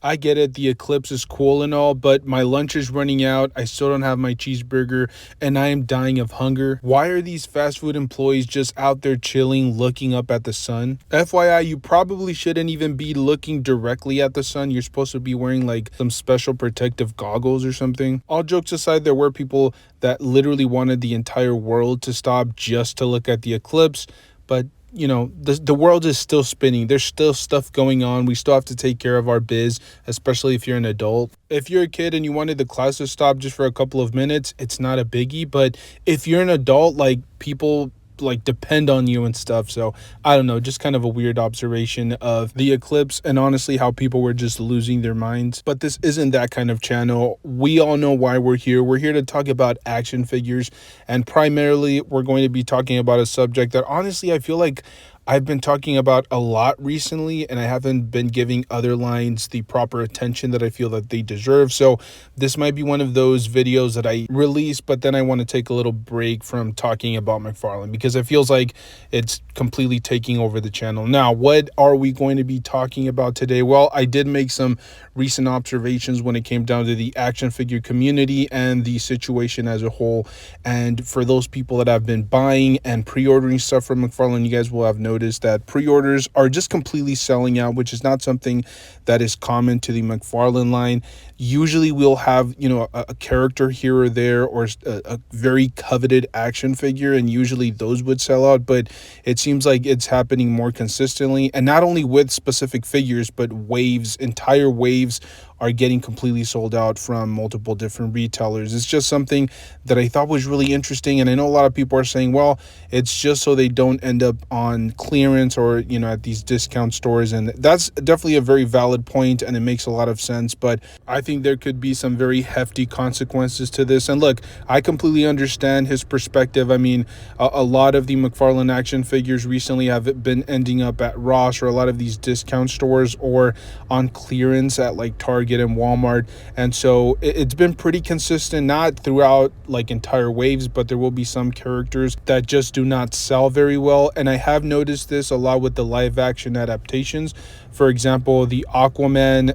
I get it, the Eclipse is cool and all, but my lunch is running out. I still don't have my cheeseburger, and I am dying of hunger. Why are these fast food employees just out there chilling, looking up at the sun? FYI, you probably shouldn't even be looking directly at the sun. You're supposed to be wearing like some special protective goggles or something. All jokes aside, there were people that literally wanted the entire world to stop just to look at the eclipse, but the world is still spinning. There's still stuff going on. We still have to take care of our biz, especially if you're an adult. If you're a kid and you wanted the class to stop just for a couple of minutes, it's not a biggie. But if you're an adult, like, people like depend on you and stuff. So I don't know, just kind of a weird observation of the eclipse, and honestly how people were just losing their minds. But this isn't that kind of channel. We all know why we're here. We're here to talk about action figures, and primarily we're going to be talking about a subject that honestly I feel like I've been talking about a lot recently, and I haven't been giving other lines the proper attention that I feel that they deserve. So this might be one of those videos that I release, but then I want to take a little break from talking about McFarlane because it feels like it's completely taking over the channel. Now, what are we going to be talking about today? Well, I did make some recent observations when it came down to the action figure community and the situation as a whole. And for those people that have been buying and pre-ordering stuff from McFarlane, you guys will have noticed that pre-orders are just completely selling out, which is not something that is common to the McFarlane line. Usually we'll have, a character here or there, or a very coveted action figure, and usually those would sell out, but it seems like it's happening more consistently, and not only with specific figures, but waves, entire waves are getting completely sold out from multiple different retailers. It's just something that I thought was really interesting, and I know a lot of people are saying, well, it's just so they don't end up on clearance or at these discount stores, and that's definitely a very valid point, and it makes a lot of sense. But I think there could be some very hefty consequences to this. And look, I completely understand his perspective. I mean, a lot of the McFarlane action figures recently have been ending up at Ross or a lot of these discount stores, or on clearance at like Target and Walmart. And so it's been pretty consistent, not throughout like entire waves, but there will be some characters that just do not sell very well. And I have noticed this a lot with the live action adaptations. For example, the Aquaman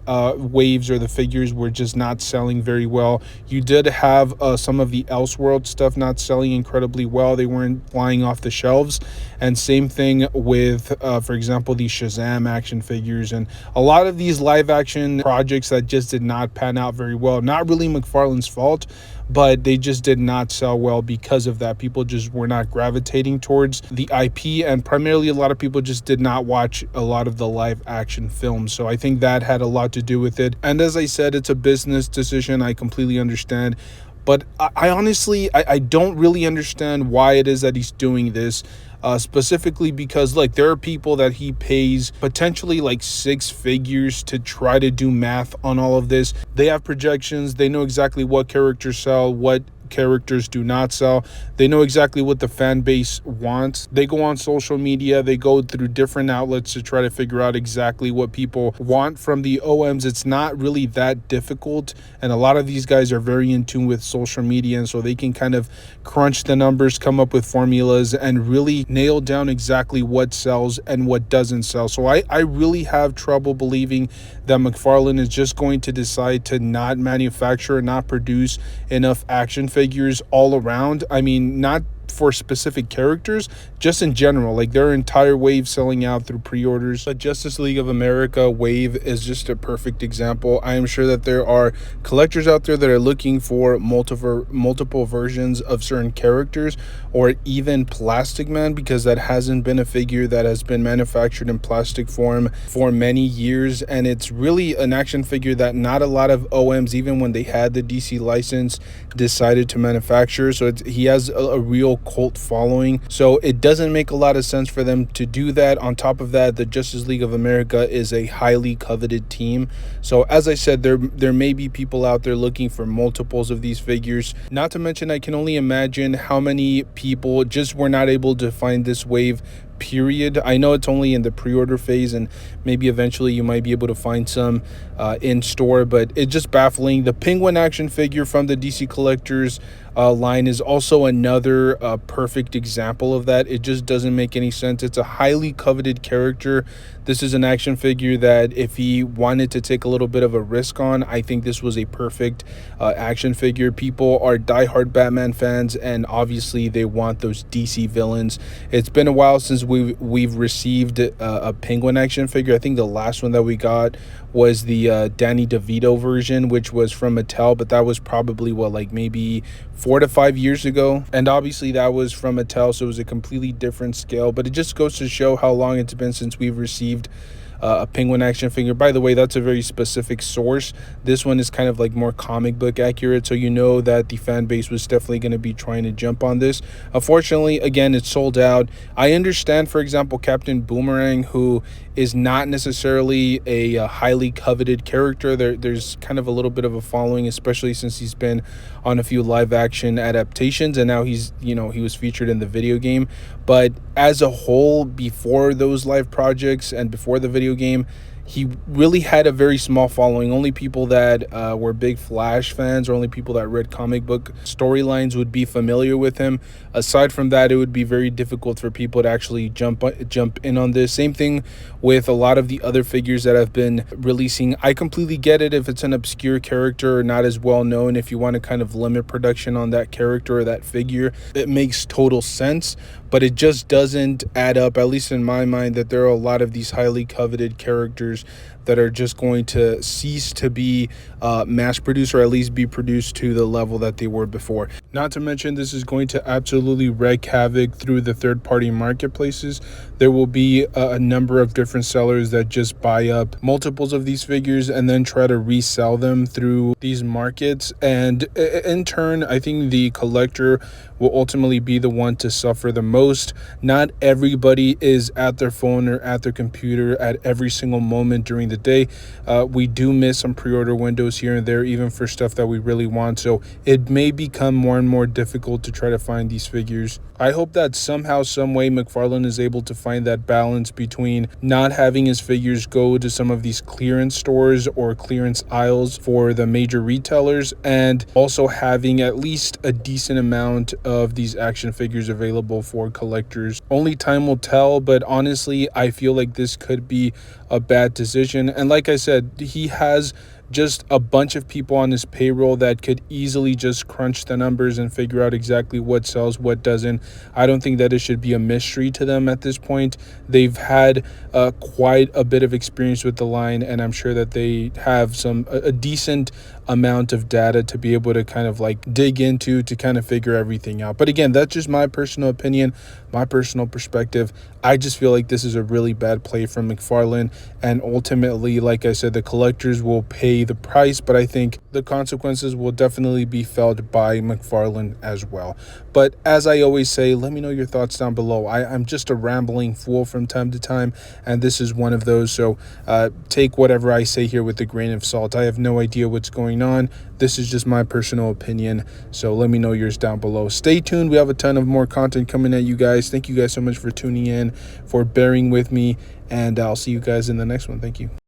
waves or the figures were just not selling very well. You did have some of the Elseworld stuff not selling incredibly well. They weren't flying off the shelves. And same thing with, for example, the Shazam action figures, and a lot of these live action projects that just did not pan out very well. Not really McFarlane's fault, but they just did not sell well because of that. People just were not gravitating towards the IP, and primarily a lot of people just did not watch a lot of the live action films. So I think that had a lot to do with it. And as I said, it's a business decision. I completely understand. But I honestly don't really understand why it is that he's doing this. Specifically because, like, there are people that he pays potentially like six figures to try to do math on all of this. They have projections. They know exactly what characters sell, what characters do not sell. They know exactly what the fan base wants. They go on social media, they go through different outlets to try to figure out exactly what people want from the OMs. It's not really that difficult, and a lot of these guys are very in tune with social media, and so they can kind of crunch the numbers, come up with formulas, and really nail down exactly what sells and what doesn't sell. So I really have trouble believing that McFarlane is just going to decide to not manufacture, not produce enough action figures all around. I mean, not for specific characters, just in general. Like, their entire wave selling out through pre-orders. But Justice League of America wave is just a perfect example. I am sure that there are collectors out there that are looking for multiple versions of certain characters, or even Plastic Man, because that hasn't been a figure that has been manufactured in plastic form for many years, and it's really an action figure that not a lot of OMs, even when they had the DC license, decided to manufacture. So he has a real cult following, so it doesn't make a lot of sense for them to do that. On top of that, the Justice League of America is a highly coveted team, so as I said, there may be people out there looking for multiples of these figures. Not to mention, I can only imagine how many people just were not able to find this wave period. I know it's only in the pre-order phase, and maybe eventually you might be able to find some in store, but it's just baffling. The Penguin action figure from the DC Collectors line is also another perfect example of that. It just doesn't make any sense. It's a highly coveted character. This is an action figure that if he wanted to take a little bit of a risk on, I think this was a perfect action figure. People are diehard Batman fans, and obviously they want those DC villains. It's been a while since we've received a Penguin action figure. I think the last one that we got was the Danny DeVito version, which was from Mattel, but that was probably what, like maybe 4 to 5 years ago. And obviously that was from Mattel, so it was a completely different scale, but it just goes to show how long it's been since we've received a Penguin action figure. By the way, that's a very specific source. This one is kind of like more comic book accurate, so you know that the fan base was definitely going to be trying to jump on this. Unfortunately, again, it's sold out. I understand, for example, Captain Boomerang, who is not necessarily a highly coveted character. There's kind of a little bit of a following, especially since he's been on a few live action adaptations, and now he was featured in the video game. But as a whole, before those live projects and before the video game, he really had a very small following. Only people that were big Flash fans, or only people that read comic book storylines, would be familiar with him. Aside from that, it would be very difficult for people to actually jump in on this. Same thing with a lot of the other figures that have been releasing. I completely get it if it's an obscure character or not as well known. If you want to kind of limit production on that character or that figure, it makes total sense. But it just doesn't add up, at least in my mind, that there are a lot of these highly coveted characters that are just going to cease to be mass produced, or at least be produced to the level that they were before. Not to mention, this is going to absolutely wreak havoc through the third-party marketplaces. There will be a number of different sellers that just buy up multiples of these figures and then try to resell them through these markets. And in turn, I think the collector will ultimately be the one to suffer the most. Not everybody is at their phone or at their computer at every single moment during the day. We do miss some pre-order windows here and there, even for stuff that we really want, so it may become more and more difficult to try to find these figures. I hope that somehow, some way, McFarlane is able to find that balance between not having his figures go to some of these clearance stores or clearance aisles for the major retailers, and also having at least a decent amount of these action figures available for collectors. Only time will tell, but honestly, I feel like this could be a bad decision. And like I said, he has just a bunch of people on his payroll that could easily just crunch the numbers and figure out exactly what sells, what doesn't. I don't think that it should be a mystery to them at this point. They've had quite a bit of experience with the line, and I'm sure that they have a decent amount of data to be able to kind of like dig into to kind of figure everything out. But again, that's just my personal opinion, my personal perspective. I just feel like this is a really bad play from McFarlane, and ultimately, like I said, the collectors will pay the price, but I think the consequences will definitely be felt by McFarlane as well. But as I always say, let me know your thoughts down below. I'm just a rambling fool from time to time, and this is one of those, so take whatever I say here with a grain of salt. I have no idea what's going on. This is just my personal opinion, so let me know yours down below. Stay tuned. We have a ton of more content coming at you guys. Thank you guys so much for tuning in, for bearing with me, and I'll see you guys in the next one. Thank you.